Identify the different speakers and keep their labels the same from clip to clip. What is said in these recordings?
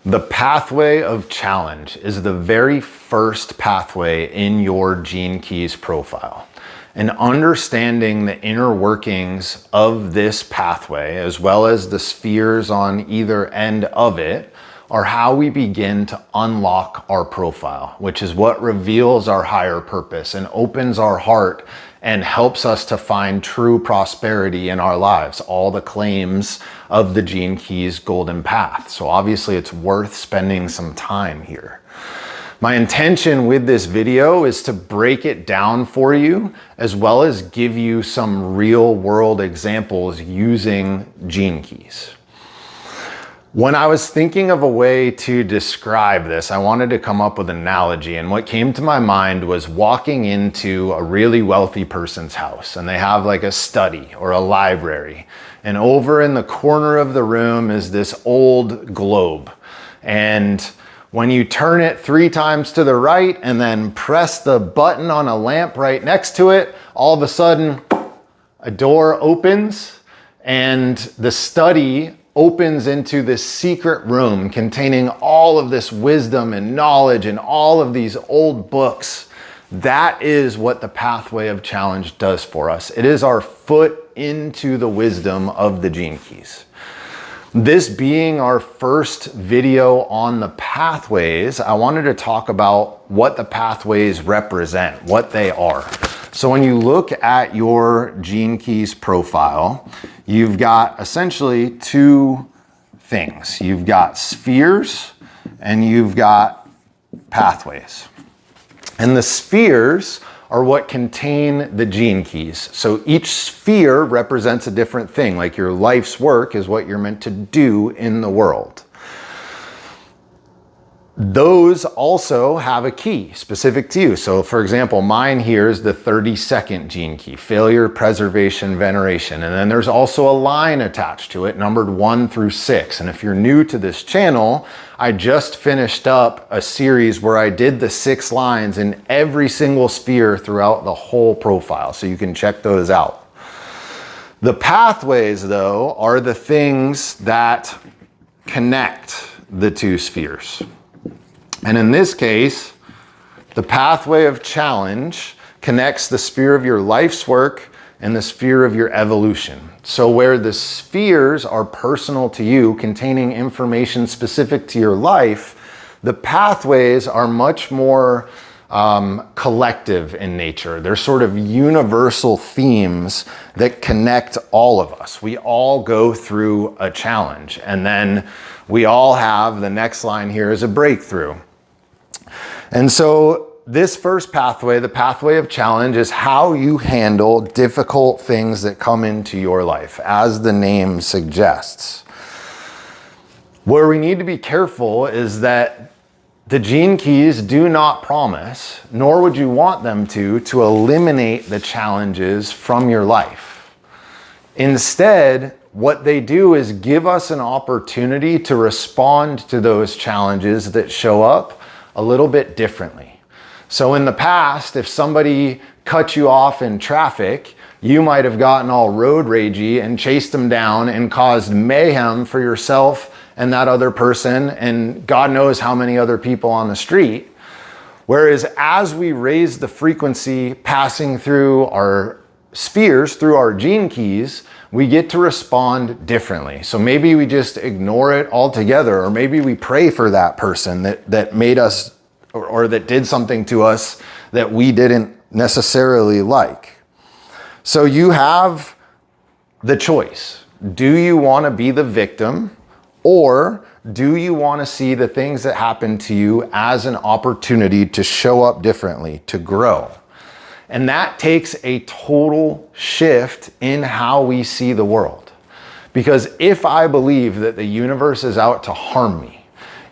Speaker 1: The pathway of challenge is the very first pathway in your Gene Keys profile. And understanding the inner workings of this pathway, as well as the spheres on either end of it, are how we begin to unlock our profile, which is what reveals our higher purpose and opens our heart and helps us to find true prosperity in our lives, all the claims of the Gene Keys golden path. So obviously it's worth spending some time here. My intention with this video is to break it down for you, as well as give you some real world examples using Gene Keys. When I was thinking of a way to describe this, I wanted to come up with an analogy, and what came to my mind was walking into a really wealthy person's house, and they have like a study or a library, and over in the corner of the room is this old globe, and when you turn it 3 times to the right and then press the button on a lamp right next to it, all of a sudden a door opens and the study opens into this secret room containing all of this wisdom and knowledge and all of these old books. That is what the pathway of challenge does for us. It is our foot into the wisdom of the Gene Keys. This being our first video on the pathways, I wanted to talk about what the pathways represent, what they are. So when you look at your Gene Keys profile, you've got essentially 2 things. You've got spheres and you've got pathways. And the spheres are what contain the Gene Keys. So each sphere represents a different thing, like your life's work is what you're meant to do in the world. Those also have a key specific to you. So for example, mine here is the 32nd Gene Key, failure, preservation, veneration. And then there's also a line attached to it, numbered 1 through 6. And if you're new to this channel, I just finished up a series where I did the 6 lines in every single sphere throughout the whole profile. So you can check those out. The pathways, though, are the things that connect the 2 spheres. And in this case, the pathway of challenge connects the sphere of your life's work and the sphere of your evolution. So where the spheres are personal to you, containing information specific to your life, the pathways are much more collective in nature. They're sort of universal themes that connect all of us. We all go through a challenge, and then we all have, the next line here is a breakthrough. And so this first pathway, the pathway of challenge, is how you handle difficult things that come into your life, as the name suggests. Where we need to be careful is that the Gene Keys do not promise, nor would you want them to eliminate the challenges from your life. Instead, what they do is give us an opportunity to respond to those challenges that show up a little bit differently. So in the past, if somebody cut you off in traffic, you might have gotten all road ragey and chased them down and caused mayhem for yourself and that other person and God knows how many other people on the street. Whereas as we raise the frequency passing through our spheres, through our Gene Keys, we get to respond differently. So maybe we just ignore it altogether, or maybe we pray for that person that made us or that did something to us that we didn't necessarily like. So you have the choice. Do you want to be the victim, or do you want to see the things that happen to you as an opportunity to show up differently, to grow? And that takes a total shift in how we see the world. Because if I believe that the universe is out to harm me,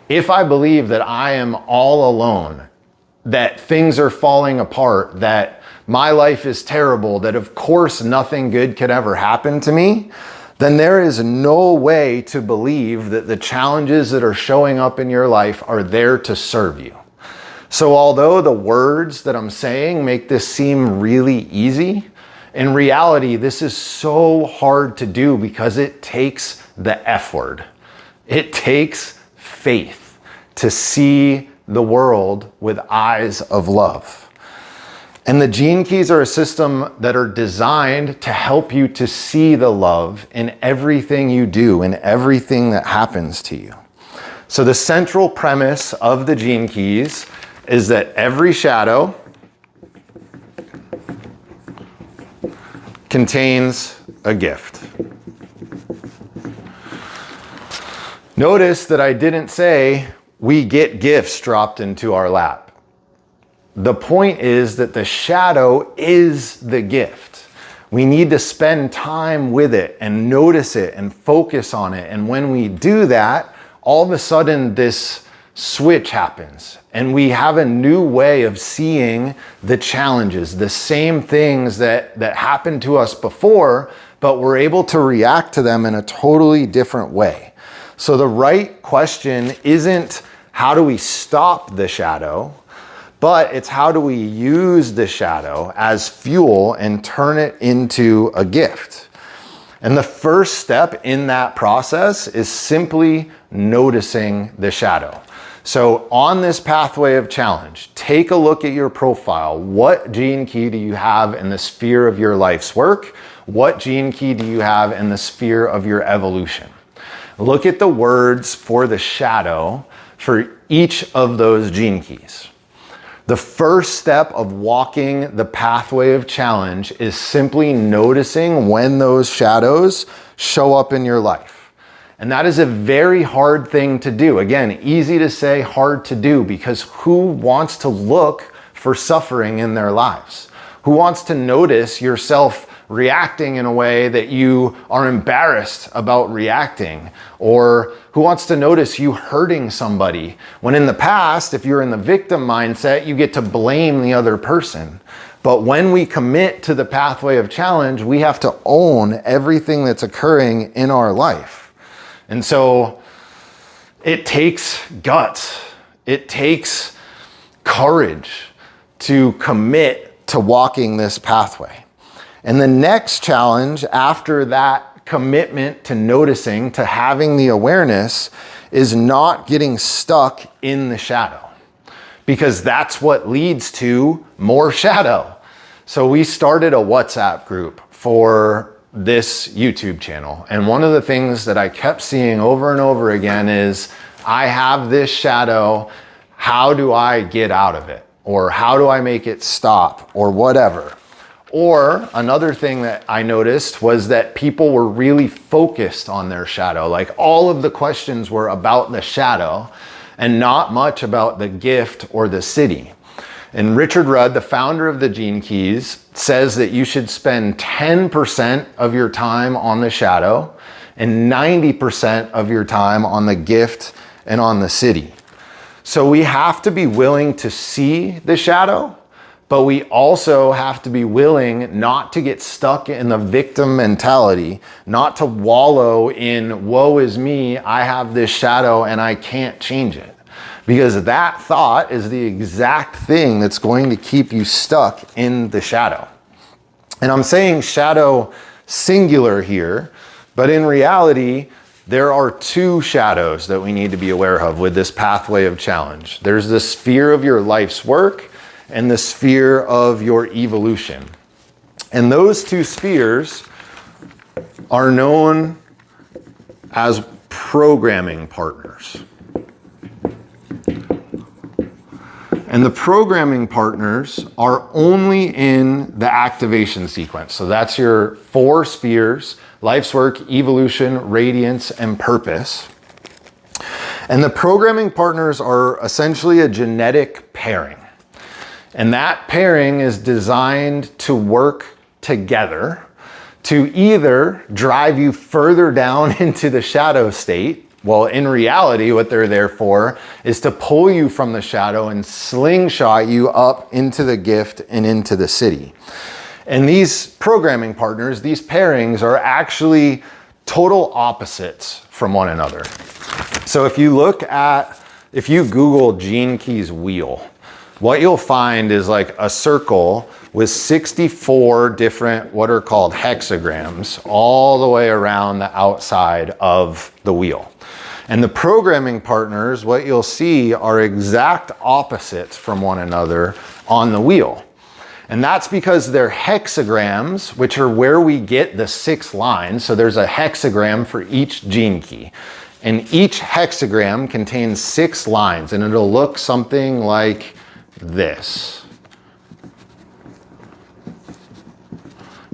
Speaker 1: if I believe that I am all alone, that things are falling apart, that my life is terrible, that of course nothing good could ever happen to me, then there is no way to believe that the challenges that are showing up in your life are there to serve you. So although the words that I'm saying make this seem really easy, in reality, this is so hard to do because it takes the F word. It takes faith, to see the world with eyes of love. And the gene keys are a system that are designed to help you to see the love in everything you do, in everything that happens to you. So the central premise of the gene keys is that every shadow contains a gift. Notice that I didn't say we get gifts dropped into our lap. The point is that the shadow is the gift. We need to spend time with it and notice it and focus on it. And when we do that, all of a sudden this switch happens and we have a new way of seeing the challenges, the same things that happened to us before, but we're able to react to them in a totally different way. So the right question isn't how do we stop the shadow, but it's how do we use the shadow as fuel and turn it into a gift. And the first step in that process is simply noticing the shadow. So on this pathway of challenge, take a look at your profile. What gene key do you have in the sphere of your life's work? What gene key do you have in the sphere of your evolution? Look at the words for the shadow for each of those gene keys. The first step of walking the pathway of challenge is simply noticing when those shadows show up in your life. And that is a very hard thing to do. Again, easy to say, hard to do, because who wants to look for suffering in their lives? Who wants to notice yourself reacting in a way that you are embarrassed about reacting? Or who wants to notice you hurting somebody when in the past, if you're in the victim mindset, you get to blame the other person. But when we commit to the pathway of challenge, we have to own everything that's occurring in our life. And so it takes guts. It takes courage to commit to walking this pathway. And the next challenge after that commitment to noticing, to having the awareness, is not getting stuck in the shadow, because that's what leads to more shadow. So we started a WhatsApp group for this YouTube channel. And one of the things that I kept seeing over and over again is, I have this shadow, how do I get out of it? Or how do I make it stop? Or whatever. Or another thing that I noticed was that people were really focused on their shadow. Like all of the questions were about the shadow and not much about the gift or the city. And Richard Rudd, the founder of the Gene Keys, says that you should spend 10% of your time on the shadow and 90% of your time on the gift and on the city. So we have to be willing to see the shadow, but we also have to be willing not to get stuck in the victim mentality, not to wallow in woe is me, I have this shadow and I can't change it. Because that thought is the exact thing that's going to keep you stuck in the shadow. And I'm saying shadow singular here, but in reality, there are two shadows that we need to be aware of with this pathway of challenge. There's the sphere of your life's work and the sphere of your evolution. And those two spheres are known as programming partners. And the programming partners are only in the activation sequence. So that's your 4 spheres: life's work, evolution, radiance, and purpose. And the programming partners are essentially a genetic pairing. And that pairing is designed to work together to either drive you further down into the shadow state. Well, in reality, what they're there for is to pull you from the shadow and slingshot you up into the gift and into the city. And these programming partners, these pairings, are actually total opposites from one another. So if you Google Gene Keys wheel, what you'll find is like a circle with 64 different what are called hexagrams all the way around the outside of the wheel. And the programming partners, what you'll see, are exact opposites from one another on the wheel. And that's because they're hexagrams, which are where we get the 6 lines. So there's a hexagram for each gene key. And each hexagram contains 6 lines, and it'll look something like this.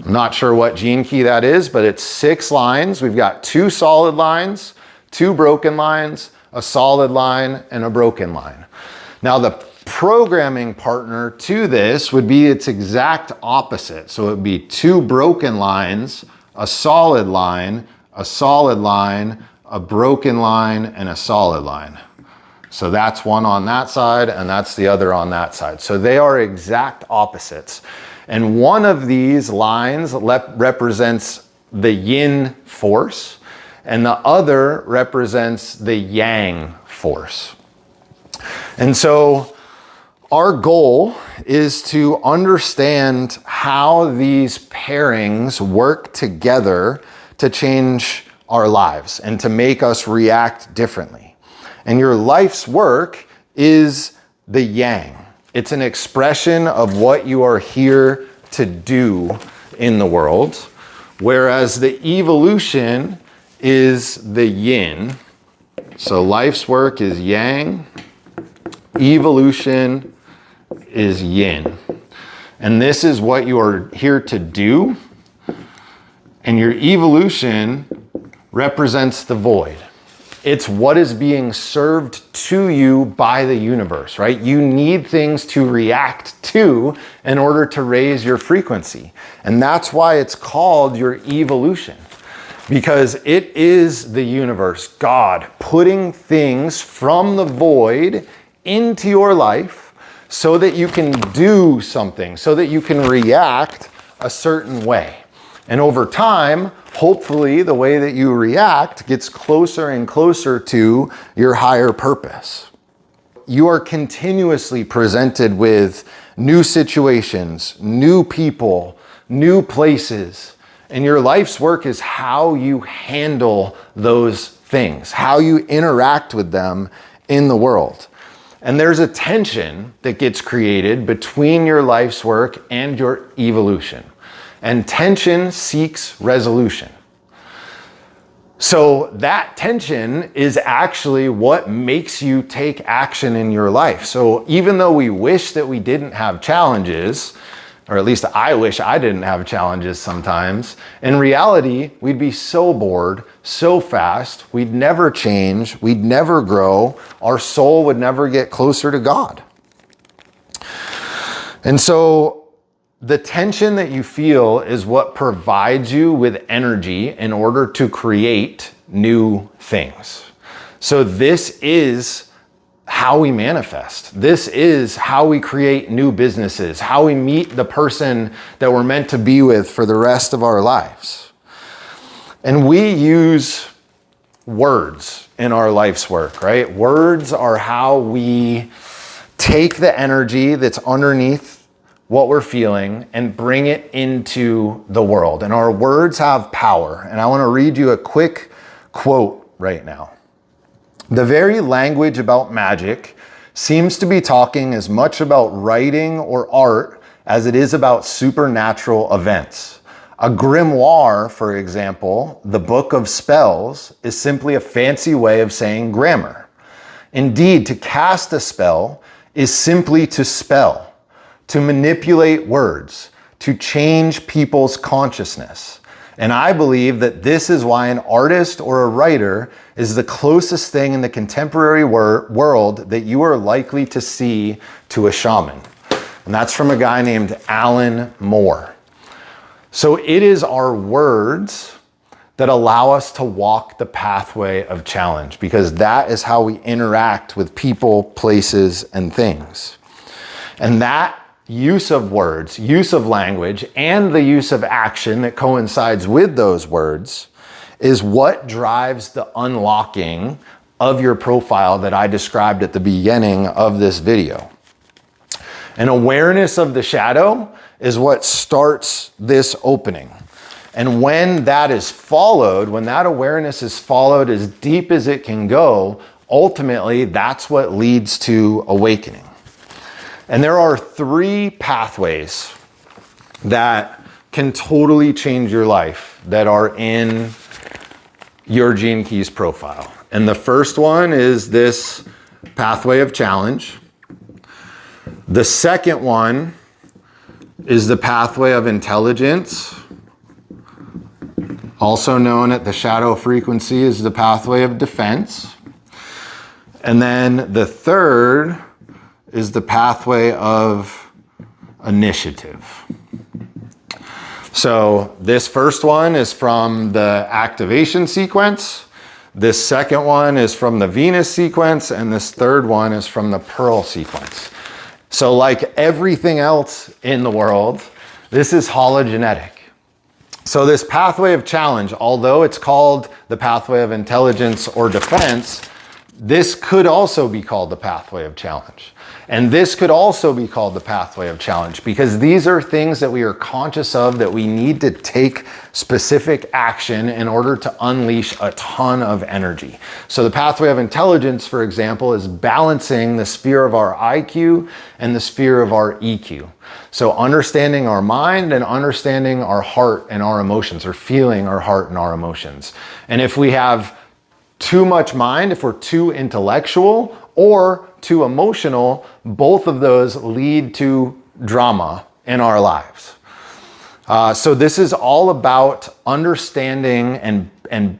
Speaker 1: I'm not sure what gene key that is, but it's 6 lines. We've got 2 solid lines, 2 broken lines, a solid line, and a broken line. Now the programming partner to this would be its exact opposite. So it would be 2 broken lines, a solid line, a solid line, a broken line, and a solid line. So that's one on that side, and that's the other on that side. So they are exact opposites. And one of these lines represents the yin force, and the other represents the yang force. And so our goal is to understand how these pairings work together to change our lives and to make us react differently. And your life's work is the yang. It's an expression of what you are here to do in the world, whereas the evolution is the yin. So life's work is yang, evolution is yin. And this is what you are here to do. And your evolution represents the void. It's what is being served to you by the universe, right? You need things to react to in order to raise your frequency. And that's why it's called your evolution, because it is the universe, God, putting things from the void into your life so that you can do something, so that you can react a certain way. And over time, hopefully the way that you react gets closer and closer to your higher purpose. You are continuously presented with new situations, new people, new places, and your life's work is how you handle those things, how you interact with them in the world. And there's a tension that gets created between your life's work and your evolution. And tension seeks resolution. So that tension is actually what makes you take action in your life. So even though we wish that we didn't have challenges, or at least I wish I didn't have challenges sometimes, in reality, we'd be so bored, so fast, we'd never change, we'd never grow, our soul would never get closer to God. And so the tension that you feel is what provides you with energy in order to create new things. So this is how we manifest. This is how we create new businesses, how we meet the person that we're meant to be with for the rest of our lives. And we use words in our life's work, right? Words are how we take the energy that's underneath what we're feeling and bring it into the world. And our words have power. And I want to read you a quick quote right now. The very language about magic seems to be talking as much about writing or art as it is about supernatural events. A grimoire, for example, the book of spells, is simply a fancy way of saying grammar. Indeed, to cast a spell is simply to spell, to manipulate words, to change people's consciousness. And I believe that this is why an artist or a writer is the closest thing in the contemporary world that you are likely to see to a shaman. And that's from a guy named Alan Moore. So it is our words that allow us to walk the pathway of challenge, because that is how we interact with people, places, and things. And that use of words, use of language, and the use of action that coincides with those words is what drives the unlocking of your profile that I described at the beginning of this video. And awareness of the shadow is what starts this opening. And when that is followed, when that awareness is followed as deep as it can go, ultimately that's what leads to awakening. And there are 3 pathways that can totally change your life that are in your Gene Keys profile. And the first one is this pathway of challenge. The second one is the pathway of intelligence, also known at the shadow frequency as the pathway of defense. And then the third is the pathway of initiative. So this first one is from the activation sequence. This second one is from the Venus sequence. And this third one is from the Pearl sequence. So like everything else in the world, this is hologenetic. So this pathway of challenge, although it's called the pathway of intelligence or defense, this could also be called the pathway of challenge. And this could also be called the pathway of challenge, because these are things that we are conscious of, that we need to take specific action in order to unleash a ton of energy. So the pathway of intelligence, for example, is balancing the sphere of our IQ and the sphere of our EQ. So understanding our mind and understanding our heart and our emotions, or feeling our heart and our emotions. And if we have too much mind, if we're too intellectual or too emotional, both of those lead to drama in our lives. So this is all about understanding and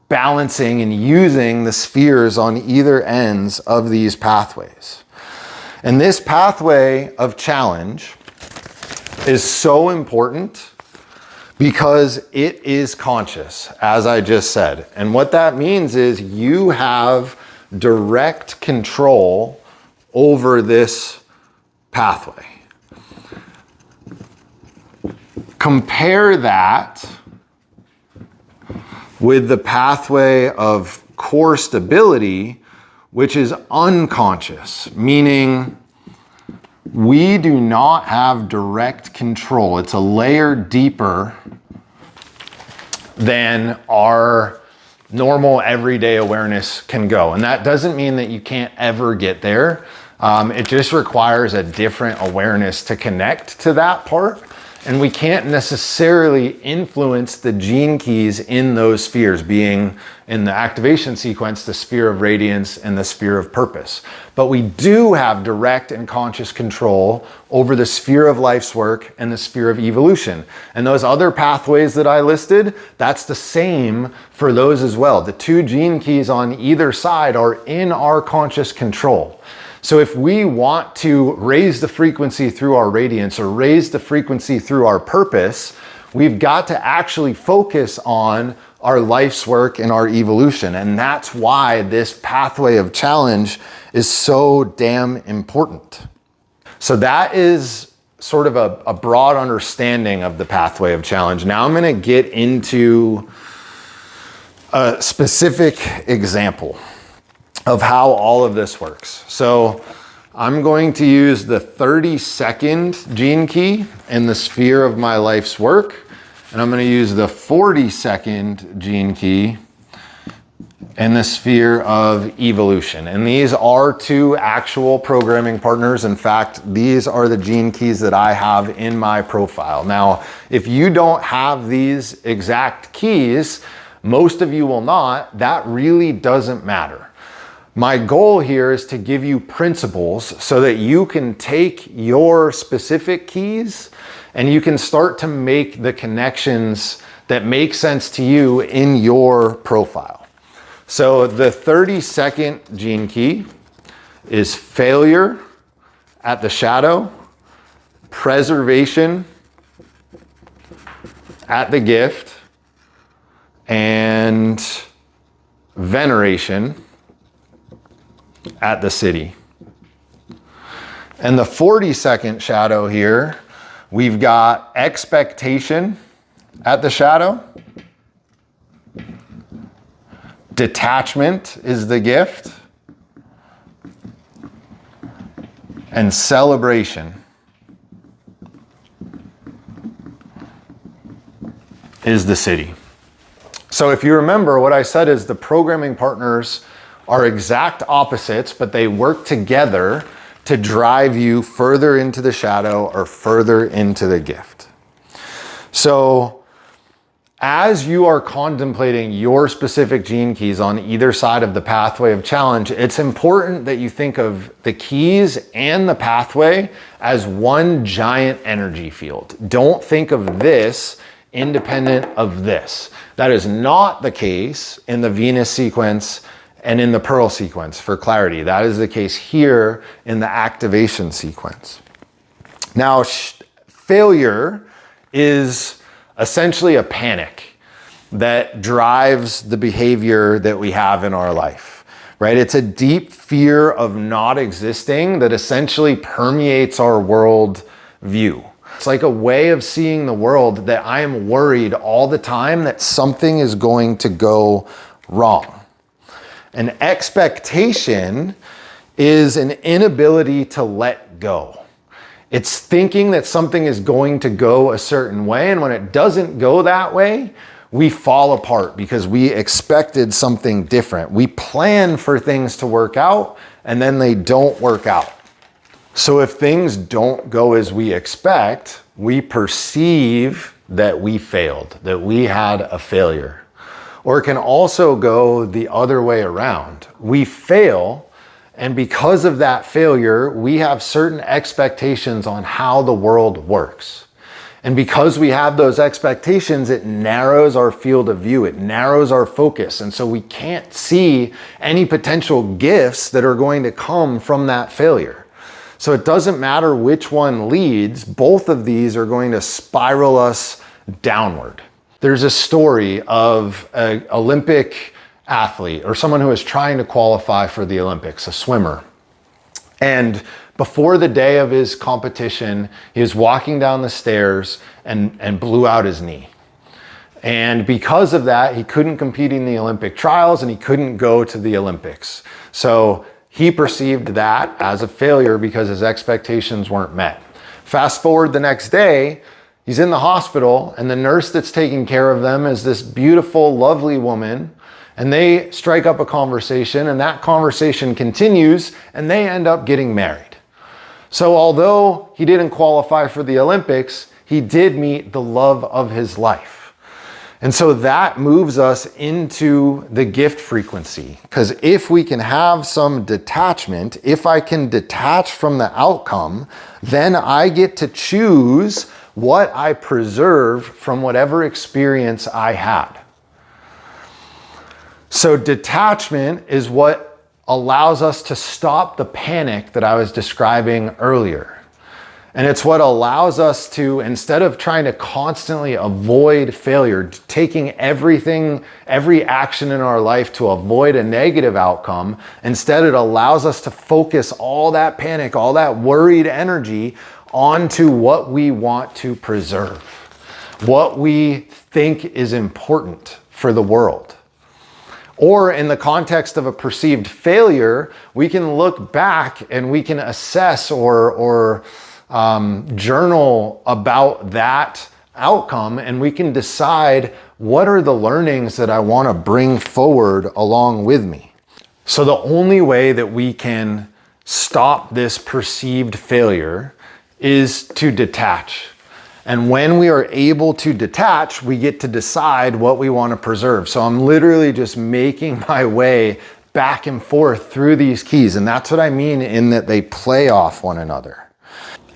Speaker 1: balancing and using the spheres on either ends of these pathways. And this pathway of challenge is so important because it is conscious, as I just said. And what that means is you have direct control over this pathway. Compare that with the pathway of core stability, which is unconscious, meaning we do not have direct control. It's a layer deeper than our normal everyday awareness can go. And that doesn't mean that you can't ever get there. It just requires a different awareness to connect to that part. And we can't necessarily influence the gene keys in those spheres, being in the activation sequence, the sphere of radiance and the sphere of purpose. But we do have direct and conscious control over the sphere of life's work and the sphere of evolution. And those other pathways that I listed, that's the same for those as well. The 2 gene keys on either side are in our conscious control. So if we want to raise the frequency through our radiance or raise the frequency through our purpose, we've got to actually focus on our life's work and our evolution. And that's why this pathway of challenge is so damn important. So that is sort of a broad understanding of the pathway of challenge. Now I'm going to get into a specific example of how all of this works. So I'm going to use the 32nd gene key in the sphere of my life's work, and I'm going to use the 42nd gene key in the sphere of evolution. And these are 2 actual programming partners. In fact, these are the gene keys that I have in my profile. Now, if you don't have these exact keys, most of you will not, that really doesn't matter. My goal here is to give you principles so that you can take your specific keys and you can start to make the connections that make sense to you in your profile. So the 32nd gene key is failure at the shadow, preservation at the gift, and veneration at the city. And the 42nd shadow here, we've got expectation at the shadow, detachment is the gift, and celebration is the city. So if you remember, what I said is the programming partners are exact opposites, but they work together to drive you further into the shadow or further into the gift. So as you are contemplating your specific gene keys on either side of the pathway of challenge, it's important that you think of the keys and the pathway as one giant energy field. Don't think of this independent of this. That is not the case in the Venus sequence and in the Pearl sequence for clarity. That is the case here in the activation sequence. Now, failure is essentially a panic that drives the behavior that we have in our life, right? It's a deep fear of not existing that essentially permeates our world view. It's like a way of seeing the world that I am worried all the time that something is going to go wrong. An expectation is an inability to let go. It's thinking that something is going to go a certain way, and when it doesn't go that way, we fall apart because we expected something different. We plan for things to work out, and then they don't work out. So if things don't go as we expect, we perceive that we failed, that we had a failure. Or it can also go the other way around. We fail, and because of that failure, we have certain expectations on how the world works. And because we have those expectations, it narrows our field of view, it narrows our focus. And so we can't see any potential gifts that are going to come from that failure. So it doesn't matter which one leads, both of these are going to spiral us downward. There's a story of an Olympic athlete or someone who is trying to qualify for the Olympics, a swimmer. And before the day of his competition, he was walking down the stairs and blew out his knee. And because of that, he couldn't compete in the Olympic trials and he couldn't go to the Olympics. So he perceived that as a failure because his expectations weren't met. Fast forward the next day, he's in the hospital, and the nurse that's taking care of them is this beautiful, lovely woman, and they strike up a conversation, and that conversation continues, and they end up getting married. So although he didn't qualify for the Olympics, he did meet the love of his life. And so that moves us into the gift frequency, because if we can have some detachment, if I can detach from the outcome, then I get to choose what I preserve from whatever experience I had. So detachment is what allows us to stop the panic that I was describing earlier. And it's what allows us to, instead of trying to constantly avoid failure, taking every action in our life to avoid a negative outcome, instead it allows us to focus all that panic, all that worried energy onto what we want to preserve, what we think is important for the world. Or in the context of a perceived failure, we can look back and we can assess or journal about that outcome, and we can decide what are the learnings that I want to bring forward along with me. So the only way that we can stop this perceived failure is to detach. And when we are able to detach, we get to decide what we want to preserve. So I'm literally just making my way back and forth through these keys. And that's what I mean in that they play off one another.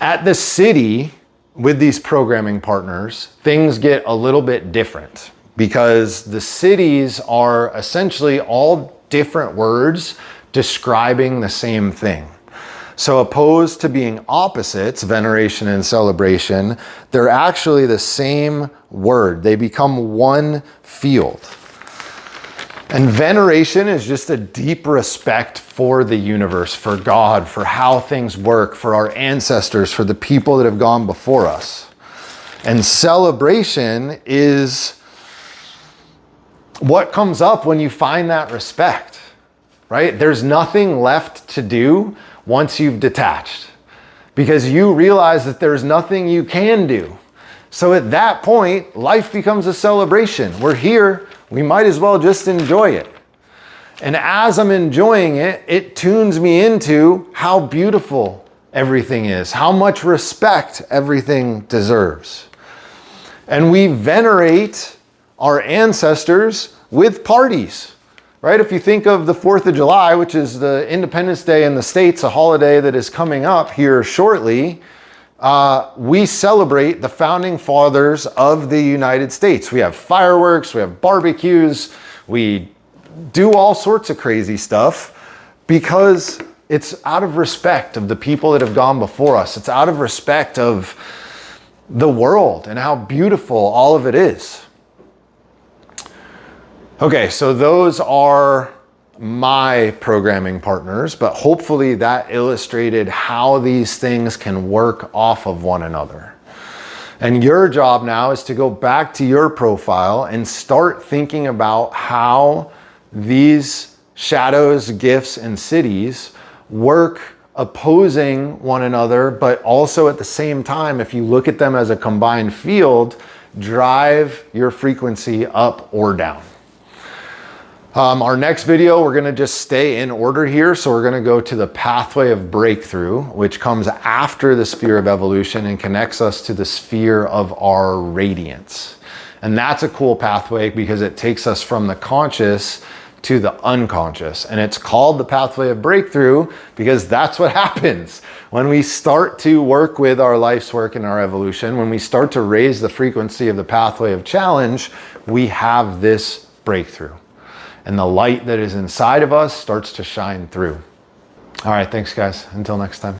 Speaker 1: At the city, with these programming partners, things get a little bit different because the cities are essentially all different words describing the same thing. So opposed to being opposites, veneration and celebration, they're actually the same word. They become one field. And veneration is just a deep respect for the universe, for God, for how things work, for our ancestors, for the people that have gone before us. And celebration is what comes up when you find that respect, right? There's nothing left to do once you've detached, because you realize that there's nothing you can do. So at that point, life becomes a celebration. We're here, we might as well just enjoy it. And as I'm enjoying it, it tunes me into how beautiful everything is, how much respect everything deserves. And we venerate our ancestors with parties, right? If you think of the 4th of July, which is the Independence Day in the States, a holiday that is coming up here shortly, we celebrate the founding fathers of the United States. We have fireworks, we have barbecues, we do all sorts of crazy stuff because it's out of respect of the people that have gone before us. It's out of respect of the world and how beautiful all of it is. Okay, so those are my programming partners, but hopefully that illustrated how these things can work off of one another. And your job now is to go back to your profile and start thinking about how these shadows, gifts, and cities work opposing one another, but also at the same time, if you look at them as a combined field, drive your frequency up or down. Our next video, we're gonna just stay in order here. So we're gonna go to the pathway of breakthrough, which comes after the sphere of evolution and connects us to the sphere of our radiance. And that's a cool pathway because it takes us from the conscious to the unconscious. And it's called the pathway of breakthrough because that's what happens when we start to work with our life's work and our evolution. When we start to raise the frequency of the pathway of challenge, we have this breakthrough. And the light that is inside of us starts to shine through. All right, thanks guys. Until next time.